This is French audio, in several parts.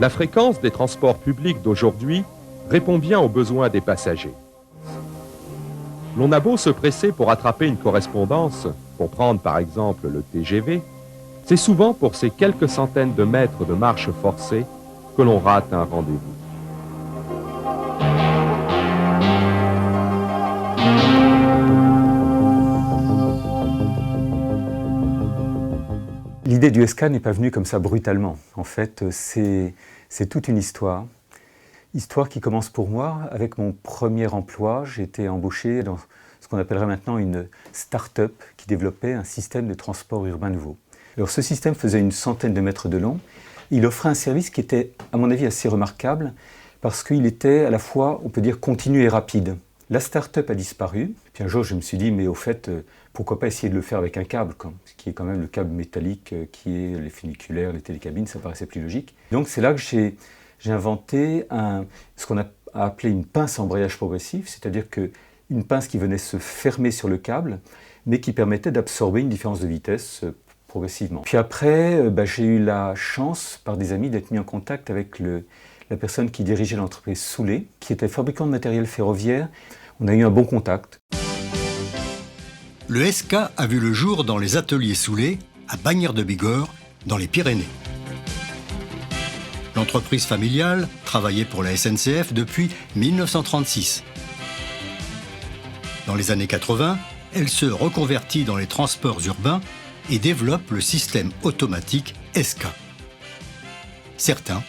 La fréquence des transports publics d'aujourd'hui répond bien aux besoins des passagers. L'on a beau se presser pour attraper une correspondance, pour prendre par exemple le TGV, c'est souvent pour ces quelques centaines de mètres de marche forcée que l'on rate un rendez-vous. L'idée du SK n'est pas venue comme ça brutalement. En fait, c'est toute une histoire. Histoire qui commence pour moi avec mon premier emploi. J'ai été embauché dans ce qu'on appellerait maintenant une start-up qui développait un système de transport urbain nouveau. Alors ce système faisait une centaine de mètres de long. Il offrait un service qui était, à mon avis, assez remarquable parce qu'il était à la fois, on peut dire, continu et rapide. La start-up a disparu. Puis un jour, je me suis dit, mais au fait, pourquoi pas essayer de le faire avec un câble, ce qui est quand même le câble métallique qui est les funiculaires, les télécabines, ça paraissait plus logique. Donc c'est là que j'ai inventé ce qu'on a appelé une pince à embrayage progressif, c'est-à-dire une pince qui venait se fermer sur le câble, mais qui permettait d'absorber une différence de vitesse progressivement. Puis après, j'ai eu la chance, par des amis, d'être mis en contact avec la personne qui dirigeait l'entreprise Soulet, qui était fabricant de matériel ferroviaire. On a eu un bon contact. Le SK a vu le jour dans les ateliers Soulet, à Bagnères-de-Bigorre, dans les Pyrénées. L'entreprise familiale travaillait pour la SNCF depuis 1936. Dans les années 80, elle se reconvertit dans les transports urbains et développe le système automatique SK. Certains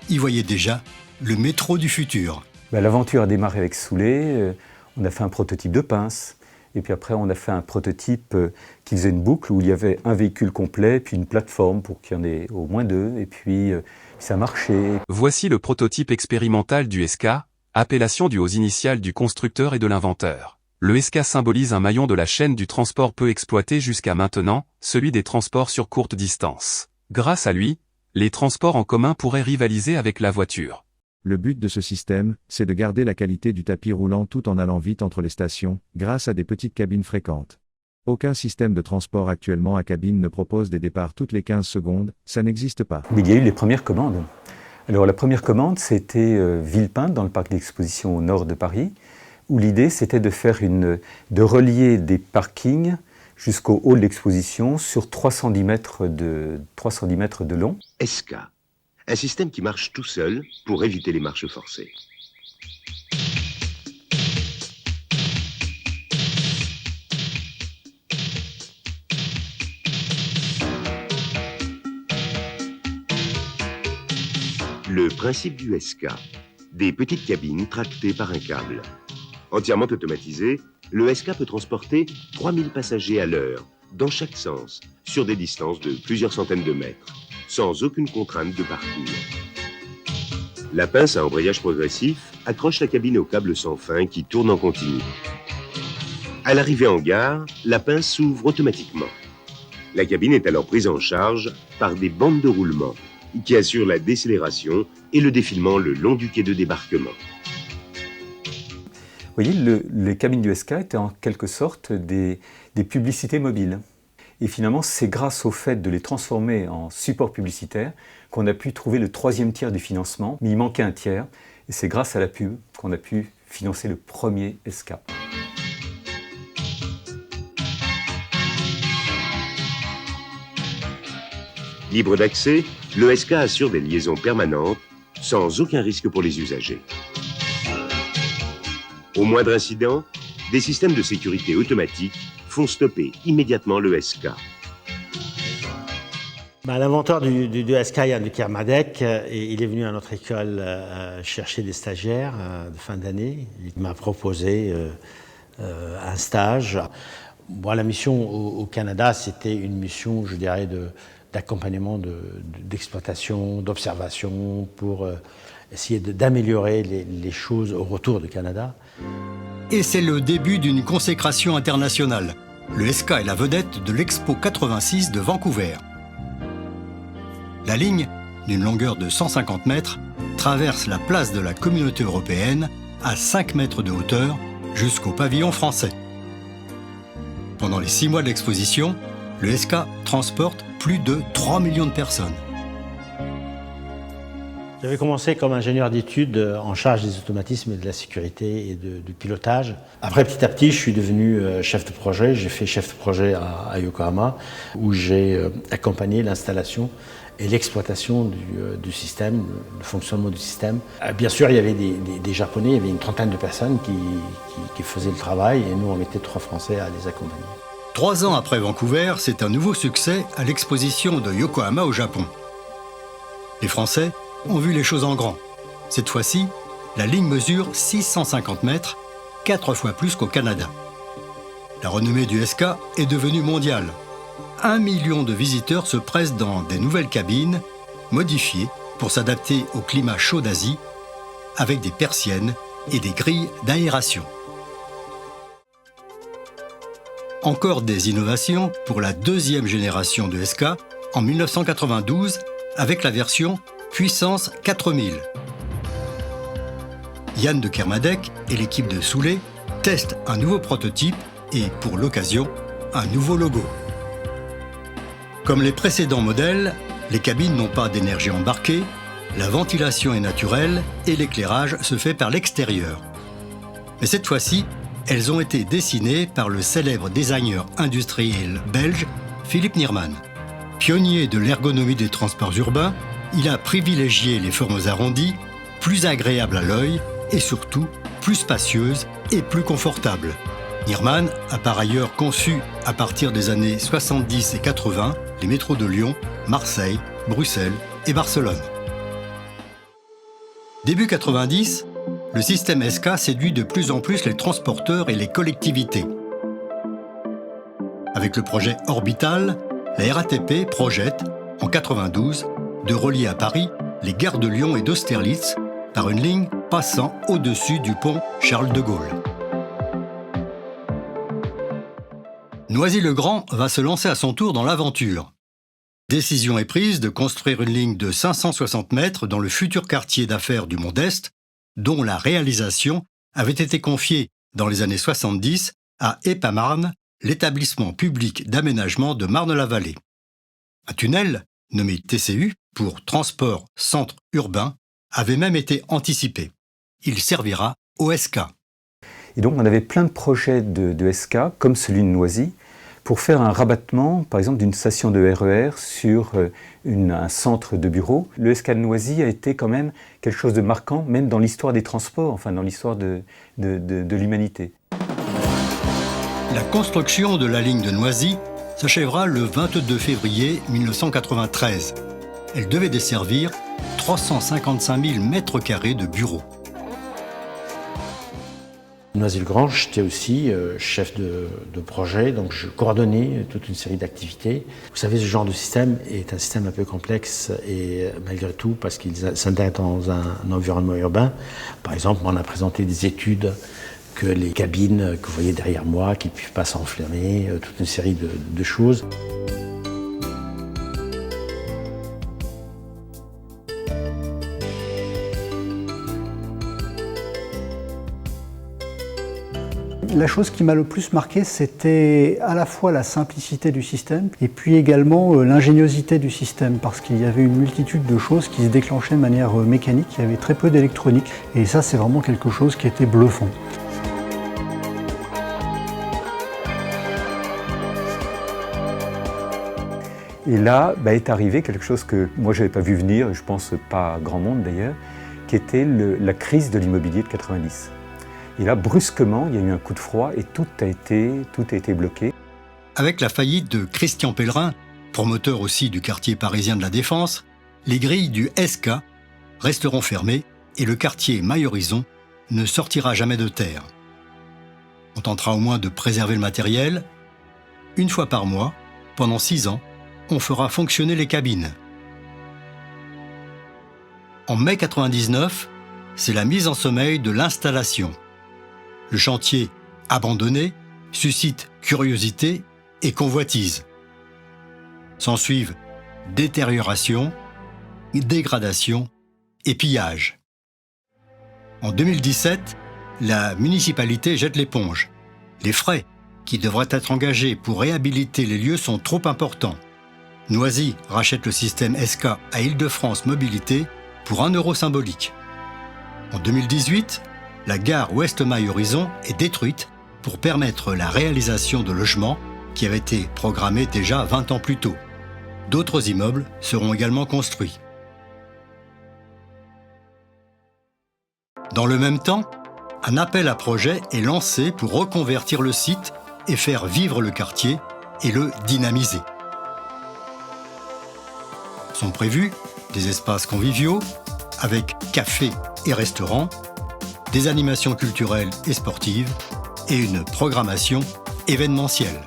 y voyaient déjà le métro du futur. L'aventure a démarré avec Soulet. On a fait un prototype de pince. Et puis après, on a fait un prototype qui faisait une boucle où il y avait un véhicule complet, puis une plateforme pour qu'il y en ait au moins deux. Et puis, ça marchait. Voici le prototype expérimental du SK, appellation due aux initiales du constructeur et de l'inventeur. Le SK symbolise un maillon de la chaîne du transport peu exploité jusqu'à maintenant, celui des transports sur courte distance. Grâce à lui, les transports en commun pourraient rivaliser avec la voiture. Le but de ce système, c'est de garder la qualité du tapis roulant tout en allant vite entre les stations, grâce à des petites cabines fréquentes. Aucun système de transport actuellement à cabine ne propose des départs toutes les 15 secondes, ça n'existe pas. Mais il y a eu les premières commandes. Alors la première commande, c'était Villepinte, dans le parc d'exposition au nord de Paris, où l'idée c'était de relier des parkings jusqu'au hall d'exposition sur 310 mètres de long. SK. Un système qui marche tout seul pour éviter les marches forcées. Le principe du SK, des petites cabines tractées par un câble. Entièrement automatisé, le SK peut transporter 3000 passagers à l'heure, dans chaque sens, sur des distances de plusieurs centaines de mètres, sans aucune contrainte de parcours. La pince à embrayage progressif accroche la cabine au câble sans fin qui tourne en continu. À l'arrivée en gare, la pince s'ouvre automatiquement. La cabine est alors prise en charge par des bandes de roulement qui assurent la décélération et le défilement le long du quai de débarquement. Vous voyez, les cabines du SK étaient en quelque sorte des publicités mobiles. Et finalement, c'est grâce au fait de les transformer en support publicitaire qu'on a pu trouver le troisième tiers du financement, mais il manquait un tiers. Et c'est grâce à la pub qu'on a pu financer le premier SK. Libre d'accès, le SK assure des liaisons permanentes, sans aucun risque pour les usagers. Au moindre incident, des systèmes de sécurité automatiques font stopper immédiatement le SK. L'inventeur du SK, Yann Kermadec, il est venu à notre école chercher des stagiaires de fin d'année. Il m'a proposé un stage. La mission au Canada, c'était une mission, je dirais, d'accompagnement, d'exploitation, d'observation, pour essayer d'améliorer les choses au retour du Canada. Et c'est le début d'une consécration internationale. Le SK est la vedette de l'Expo 86 de Vancouver. La ligne, d'une longueur de 150 mètres, traverse la place de la Communauté européenne à 5 mètres de hauteur jusqu'au pavillon français. Pendant les 6 mois de l'exposition, le SK transporte plus de 3 millions de personnes. J'avais commencé comme ingénieur d'études en charge des automatismes et de la sécurité et du pilotage. Après, petit à petit, je suis devenu chef de projet. J'ai fait chef de projet à Yokohama, où j'ai accompagné l'installation et l'exploitation du système, le fonctionnement du système. Bien sûr, il y avait des Japonais, il y avait une trentaine de personnes qui faisaient le travail, et nous, on était 3 Français à les accompagner. 3 ans après Vancouver, c'est un nouveau succès à l'exposition de Yokohama au Japon. Les Français ont vu les choses en grand. Cette fois-ci, la ligne mesure 650 mètres, 4 fois plus qu'au Canada. La renommée du SK est devenue mondiale. 1 million de visiteurs se pressent dans des nouvelles cabines, modifiées pour s'adapter au climat chaud d'Asie, avec des persiennes et des grilles d'aération. Encore des innovations pour la 2e génération de SK en 1992 avec la version Puissance 4000. Yann de Kermadec et l'équipe de Soulet testent un nouveau prototype et, pour l'occasion, un nouveau logo. Comme les précédents modèles, les cabines n'ont pas d'énergie embarquée, la ventilation est naturelle et l'éclairage se fait par l'extérieur. Mais cette fois-ci, elles ont été dessinées par le célèbre designer industriel belge Philippe Nierman. Pionnier de l'ergonomie des transports urbains, il a privilégié les formes arrondies, plus agréables à l'œil et surtout plus spacieuses et plus confortables. Nierman a par ailleurs conçu, à partir des années 70 et 80, les métros de Lyon, Marseille, Bruxelles et Barcelone. Début 90, le système SK séduit de plus en plus les transporteurs et les collectivités. Avec le projet Orbital, la RATP projette, en 92, de relier à Paris les gares de Lyon et d'Austerlitz par une ligne passant au-dessus du pont Charles de Gaulle. Noisy-le-Grand va se lancer à son tour dans l'aventure. Décision est prise de construire une ligne de 560 mètres dans le futur quartier d'affaires du Mont-d'Est, dont la réalisation avait été confiée dans les années 70 à EPAMarne, l'établissement public d'aménagement de Marne-la-Vallée. Un tunnel, nommé TCU, pour Transport Centre Urbain, avait même été anticipé. Il servira au SK. Et donc on avait plein de projets de SK, comme celui de Noisy, pour faire un rabattement, par exemple, d'une station de RER sur un centre de bureau. Le SK de Noisy a été quand même quelque chose de marquant, même dans l'histoire des transports, enfin dans l'histoire de l'humanité. La construction de la ligne de Noisy s'achèvera le 22 février 1993. Elle devait desservir 355 000 mètres carrés de bureaux. Noisy-le-Grand, j'étais aussi chef de projet, donc je coordonnais toute une série d'activités. Vous savez, ce genre de système est un système un peu complexe et malgré tout, parce qu'il s'intègre dans un environnement urbain. Par exemple, on a présenté des études que les cabines que vous voyez derrière moi, qui ne puissent pas s'enflammer, toute une série de choses. La chose qui m'a le plus marqué, c'était à la fois la simplicité du système et puis également l'ingéniosité du système, parce qu'il y avait une multitude de choses qui se déclenchaient de manière mécanique, il y avait très peu d'électronique, et ça c'est vraiment quelque chose qui était bluffant. Et là est arrivé quelque chose que moi je n'avais pas vu venir, je pense pas grand monde d'ailleurs, qui était la crise de l'immobilier de 90. Et là, brusquement, il y a eu un coup de froid et tout a été bloqué. Avec la faillite de Christian Pellerin, promoteur aussi du quartier parisien de la Défense, les grilles du SK resteront fermées et le quartier Maille-Horizon ne sortira jamais de terre. On tentera au moins de préserver le matériel. Une fois par mois, pendant 6 ans, on fera fonctionner les cabines. En mai 99, c'est la mise en sommeil de l'installation. Le chantier, abandonné, suscite curiosité et convoitise. S'ensuivent détérioration, dégradation et pillage. En 2017, la municipalité jette l'éponge. Les frais qui devraient être engagés pour réhabiliter les lieux sont trop importants. Noisy rachète le système SK à Île-de-France Mobilité pour 1 € symbolique. En 2018, la gare Ouest-Maille Horizon est détruite pour permettre la réalisation de logements qui avaient été programmés déjà 20 ans plus tôt. D'autres immeubles seront également construits. Dans le même temps, un appel à projet est lancé pour reconvertir le site et faire vivre le quartier et le dynamiser. Sont prévus des espaces conviviaux avec café et restaurants, des animations culturelles et sportives et une programmation événementielle.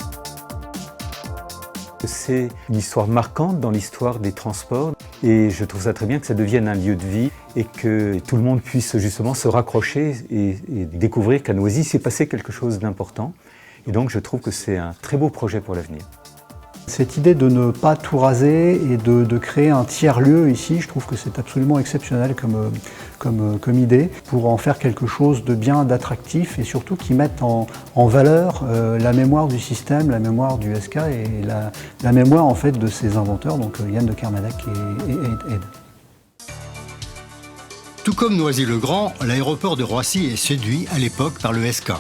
C'est une histoire marquante dans l'histoire des transports et je trouve ça très bien que ça devienne un lieu de vie et que tout le monde puisse justement se raccrocher et découvrir qu'à Noisy s'est passé quelque chose d'important. Et donc je trouve que c'est un très beau projet pour l'avenir. Cette idée de ne pas tout raser et de créer un tiers-lieu ici, je trouve que c'est absolument exceptionnel comme idée pour en faire quelque chose de bien, d'attractif et surtout qui mette en valeur la mémoire du système, la mémoire du SK et la mémoire en fait de ses inventeurs, donc Yann de Kermadec et Ed. Tout comme Noisy-le-Grand, l'aéroport de Roissy est séduit à l'époque par le SK.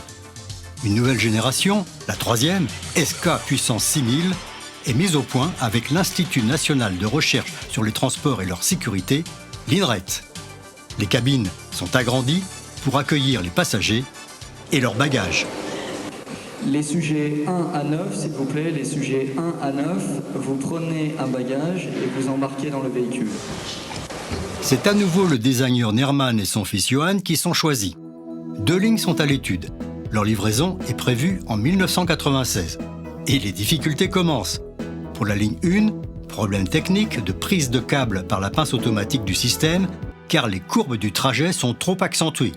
Une nouvelle génération, la troisième, SK puissance 6000, est mise au point avec l'Institut national de recherche sur les transports et leur sécurité, l'INRET. Les cabines sont agrandies pour accueillir les passagers et leurs bagages. Les sujets 1 à 9, s'il vous plaît, les sujets 1 à 9, vous prenez un bagage et vous embarquez dans le véhicule. C'est à nouveau le designer Nerman et son fils Johan qui sont choisis. 2 lignes sont à l'étude. Leur livraison est prévue en 1996. Et les difficultés commencent. Pour la ligne 1, problème technique de prise de câble par la pince automatique du système, car les courbes du trajet sont trop accentuées.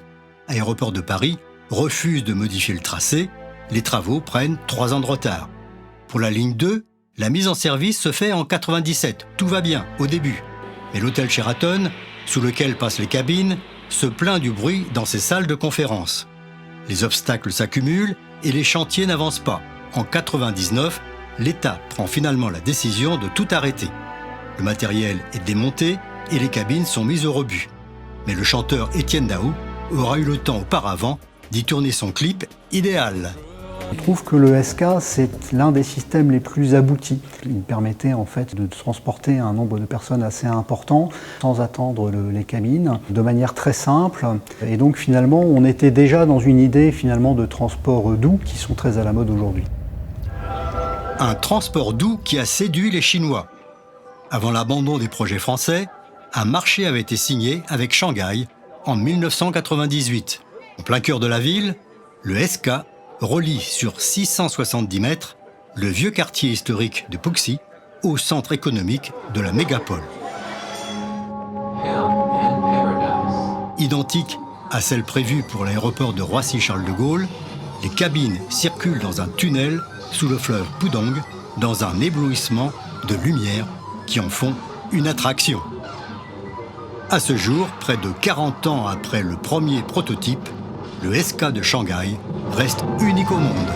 Aéroport de Paris refuse de modifier le tracé, les travaux prennent 3 ans de retard. Pour la ligne 2, la mise en service se fait en 97, tout va bien au début. Mais l'hôtel Sheraton, sous lequel passent les cabines, se plaint du bruit dans ses salles de conférence. Les obstacles s'accumulent et les chantiers n'avancent pas. En 99, l'État prend finalement la décision de tout arrêter. Le matériel est démonté et les cabines sont mises au rebut. Mais le chanteur Étienne Daou aura eu le temps auparavant d'y tourner son clip idéal. Je trouve que le SK, c'est l'un des systèmes les plus aboutis. Il permettait en fait de transporter un nombre de personnes assez important sans attendre les cabines, de manière très simple. Et donc finalement, on était déjà dans une idée finalement de transport doux qui sont très à la mode aujourd'hui. Un transport doux qui a séduit les Chinois. Avant l'abandon des projets français, un marché avait été signé avec Shanghai en 1998. En plein cœur de la ville, le SK relie sur 670 mètres le vieux quartier historique de Pouxy au centre économique de la mégapole. Identique à celle prévue pour l'aéroport de Roissy-Charles de Gaulle, les cabines circulent dans un tunnel sous le fleuve Pudong, dans un éblouissement de lumière qui en font une attraction. À ce jour, près de 40 ans après le premier prototype, le SK de Shanghai reste unique au monde.